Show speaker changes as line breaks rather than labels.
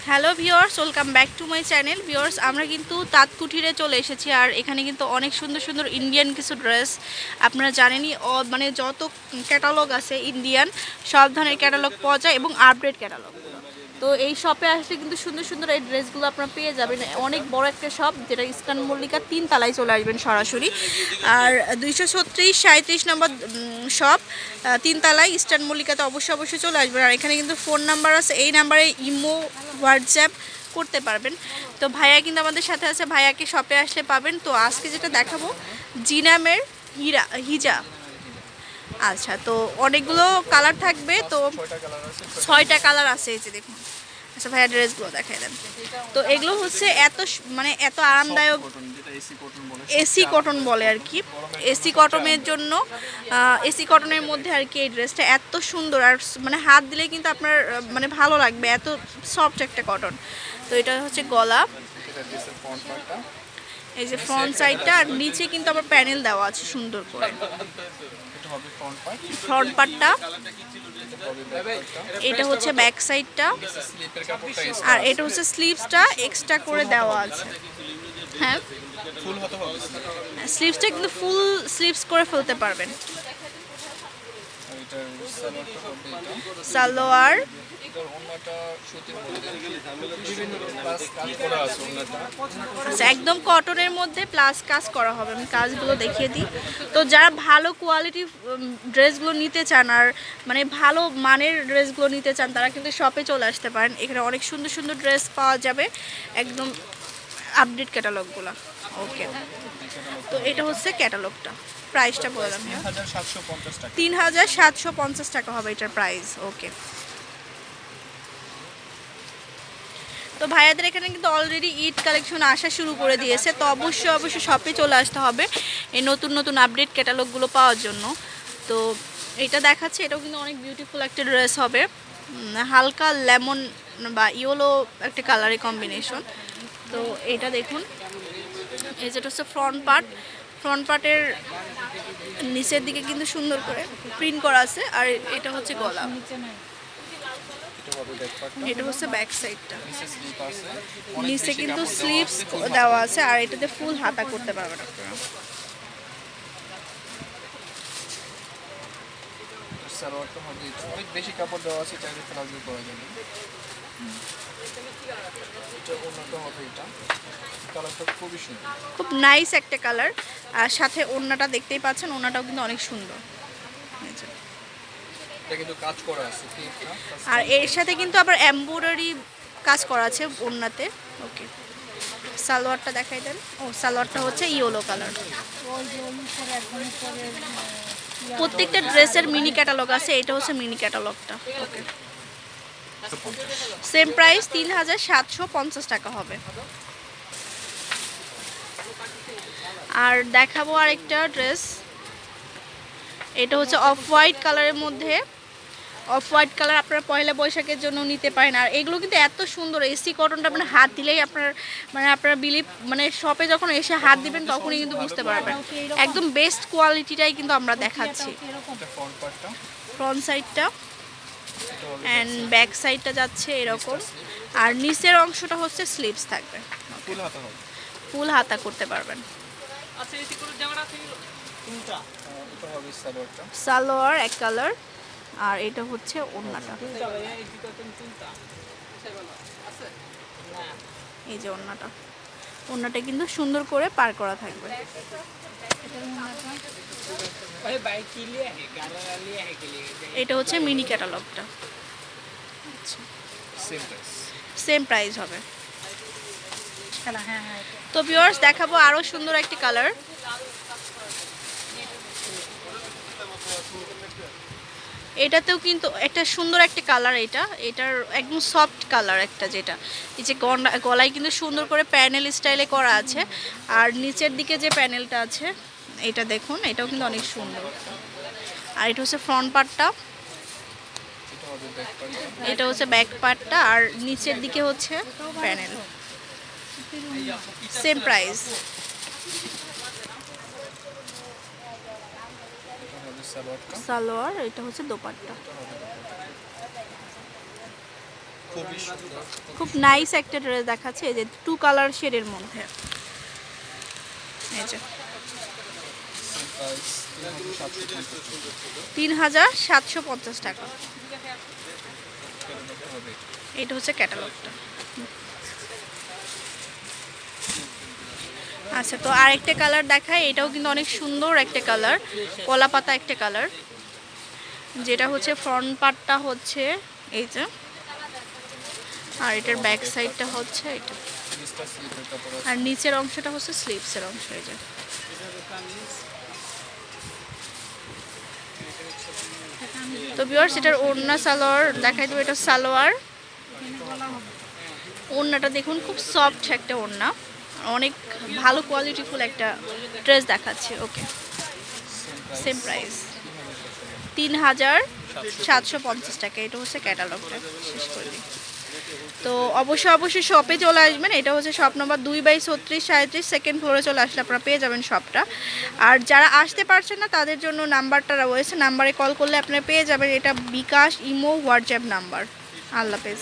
Hello viewers, welcome back to my channel. Viewers, আমরা কিন্তু তাঁত কুঠিরে চলে এসেছি। আর এখানে কিন্তু অনেক সুন্দর সুন্দর ইন্ডিয়ান কিছু ড্রেস, আপনারা জানেনই, মানে যত ক্যাটালগ আছে ইন্ডিয়ান, সব ধরনের ক্যাটালগ পাওয়া যায় এবং আপডেট ক্যাটালগ। তো এই শপে আসলে কিন্তু সুন্দর সুন্দর এই ড্রেসগুলো আপনারা পেয়ে যাবেন। অনেক বড় একটা শপ, যেটা ইস্টার্ন মল্লিকা 3 তলায় চলে আসবেন সরাসরি। আর 236-37 নম্বর শপ, 3 তলায় ইস্টার্ন মল্লিকাতে অবশ্যই চলে আসবেন। আর এখানে কিন্তু ফোন নাম্বার আছে, এই নাম্বারে ইমো হোয়াটসঅ্যাপ করতে পারবেন। তো ভাইয়া কিন্তু আমাদের সাথে আছে, ভাইয়াকে শপে আসলে পাবেন। তো আজকে যেটা দেখাবো জিনামের হিজা। আচ্ছা, তো অনেকগুলো কালার থাকবে, তো 6টা কালার আছে, এই যে দেখুন। আচ্ছা ভাইয়া, ড্রেসগুলো দেখাই দেন। তো এগুলো হচ্ছে মানে এত আরামদায়ক, এসি কটন বলে আর কি, এসি কটনের জন্য, এসি কটনের মধ্যে আর কি এই ড্রেসটা এত সুন্দর। আর মানে হাত দিলে কিন্তু আপনার মানে ভালো লাগবে, এত সফট একটা কটন। তো এটা হচ্ছে গলা, এই যে ফ্রন্ট সাইডটা, আর নিচে কিন্তু আবার প্যানেল দেওয়া আছে সুন্দর করে। ফ্রন্ট পার্টটা, এটা হচ্ছে ব্যাক সাইডটা, আর এটা হচ্ছে স্লিভসটা এক্সট্রা করে দেওয়া আছে। হ্যাঁ, স্লিভসটা কিন্তু ফুল স্লিভস করে ফেলতে পারবেন। সালোয়ার, আচ্ছা একদম কটনের মধ্যে প্লাস কাজ করা হবে। আমি কাজগুলো দেখিয়ে দিই। তো যারা ভালো কোয়ালিটি ড্রেসগুলো নিতে চান, আর মানে ভালো মানের ড্রেসগুলো নিতে চান, তারা কিন্তু শপে চলে আসতে পারেন। এখানে অনেক সুন্দর সুন্দর ড্রেস পাওয়া যাবে, একদম আপডেট ক্যাটালগুলো। ওকে, তো এটা হচ্ছে ক্যাটালগটা। প্রাইসটা বললাম, 3750 টাকা হবে এটার প্রাইস। ওকে, তো ভাইয়াদের এখানে কিন্তু অলরেডি ঈদ কালেকশন আসা শুরু করে দিয়েছে। তো অবশ্যই শপে চলে আসতে হবে এই নতুন নতুন আপডেট ক্যাটালগুলো পাওয়ার জন্য। তো এটা দেখাচ্ছে, এটাও কিন্তু অনেক বিউটিফুল একটা ড্রেস হবে, হালকা লেমন বা ইয়েলো একটা কালারের কম্বিনেশন। তো এটা দেখুন, এই যেটা হচ্ছে ফ্রন্ট পার্টের নিচের দিকে কিন্তু সুন্দর করে প্রিন্ট করা আছে। আর এটা হচ্ছে গলা, এটা হচ্ছে ব্যাক সাইডটা, নিচে কিন্তু স্লিভস দেওয়া আছে। আর এটাতে ফুল হাতা করতে পারবেন আপনারা। অনেক বেশি কাপড় দেওয়া আছে, চাইলে প্লাজো করা যাবে। খুব নাইস একটা কালার। আর সাথে ওড়নাটা দেখতেই পাচ্ছেন, ওড়নাটাও কিন্তু অনেক সুন্দর, আর এর সাথে কিন্তু আবার এমব্রয়ডারি কাজ করা আছে ওড়নাতে। ওকে, সালোয়ারটা দেখাই দেন। ও, সালোয়ারটা হচ্ছে ইয়েলো কালার। প্রত্যেকটা ড্রেসের মিনি ক্যাটালগ আছে, এটা হচ্ছে মিনি ক্যাটালগটা। ওকে, সেম প্রাইস 3750 টাকা হবে। আর দেখাবো আরেকটা ড্রেস, এটা হচ্ছে অফ হোয়াইট কালারের মধ্যে। অফ হোয়াইট কালার আপনারা পয়লা বৈশাখের জন্য নিতে পারেন। আর এগুলো কিন্তু এত সুন্দর, এসি কটনটা মানে হাত দিলেই আপনারা বিলিভ, মানে শপে যখন এসে হাত দিবেন তখনই কিন্তু বুঝতে পারবেন একদম বেস্ট কোয়ালিটিটাই কিন্তু আমরা দেখাচ্ছি। ফ্রন্ট সাইডটা অ্যান্ড ব্যাক সাইডটা যাচ্ছে এরকম, আর নিচের অংশটা হচ্ছে স্লিভস থাকবে, ফুল হাতা করতে পারবেন। সালোয়ার এক কালার, আর এটা হচ্ছে ওড়নাটা, এই যে ওড়নাটা কিন্তু সুন্দর করে পার করা থাকবে। এটা হচ্ছে মিনি ক্যাটালগটা, সেম প্রাইস হবে। তো ভিউয়ার্স, দেখাবো আরো সুন্দর একটি কালার। এটাতেও কিন্তু একটা সুন্দর একটা কালার, এটার একদম সফট কালার একটা, যেটা এই যে গলায় কিন্তু সুন্দর করে প্যানেল স্টাইলে করা আছে। আর নিচের দিকে যে প্যানেলটা আছে, এটা দেখুন, এটাও কিন্তু অনেক সুন্দর। আর এটা হচ্ছে ফ্রন্ট পার্টটা, এটা হচ্ছে ব্যাক পার্টটা, আর নিচের দিকে হচ্ছে প্যানেল। Same price. সালোয়ার, এটা হচ্ছে দোপাট্টা।
খুবই সুন্দর।
খুব নাইস একটা ড্রেস দেখাচ্ছে, এই যে 2 কালার শেডের মধ্যে। এই যে
প্রাইস
3750 টাকা।
হবে।
এটা হচ্ছে ক্যাটালগটা। আচ্ছা, তো আরেকটা কালার দেখায়, এটাও কিন্তু অনেক সুন্দর একটা কালার, কলা পাতা একটা কালার, যেটা হচ্ছে ফ্রন্ট পার্টটা হচ্ছে এই যে, আর এটার ব্যাক সাইডটা হচ্ছে এটা,
নিচটা স্লিপের কাপড় আছে।
আর নিচের অংশটা হচ্ছে স্লিভসের অংশ। এই যে তো ভিউয়ার্স, এটার ওড়না সালোয়ার দেখাই দেবো। এটা সালোয়ার, ওড়নাটা দেখুন খুব সফট একটা ওড়না, অনেক ভালো কোয়ালিটিফুল একটা ড্রেস দেখাচ্ছে। ওকে, সেম প্রাইস 3750 টাকা। এটা হচ্ছে ক্যাটালগটা, শেষ করে দিই। তো অবশ্যই শপে চলে আসবেন। এটা হচ্ছে শপ নম্বর 2/3637, সেকেন্ড ফ্লোরে চলে আসলে আপনারা পেয়ে যাবেন শপটা। আর যারা আসতে পারছেন না তাদের জন্য নাম্বারটা রয়েছে, নাম্বারে কল করলে আপনারা পেয়ে যাবেন। এটা বিকাশ, ইমো, হোয়াটসঅ্যাপ নাম্বার। আল্লাহ হাফেজ।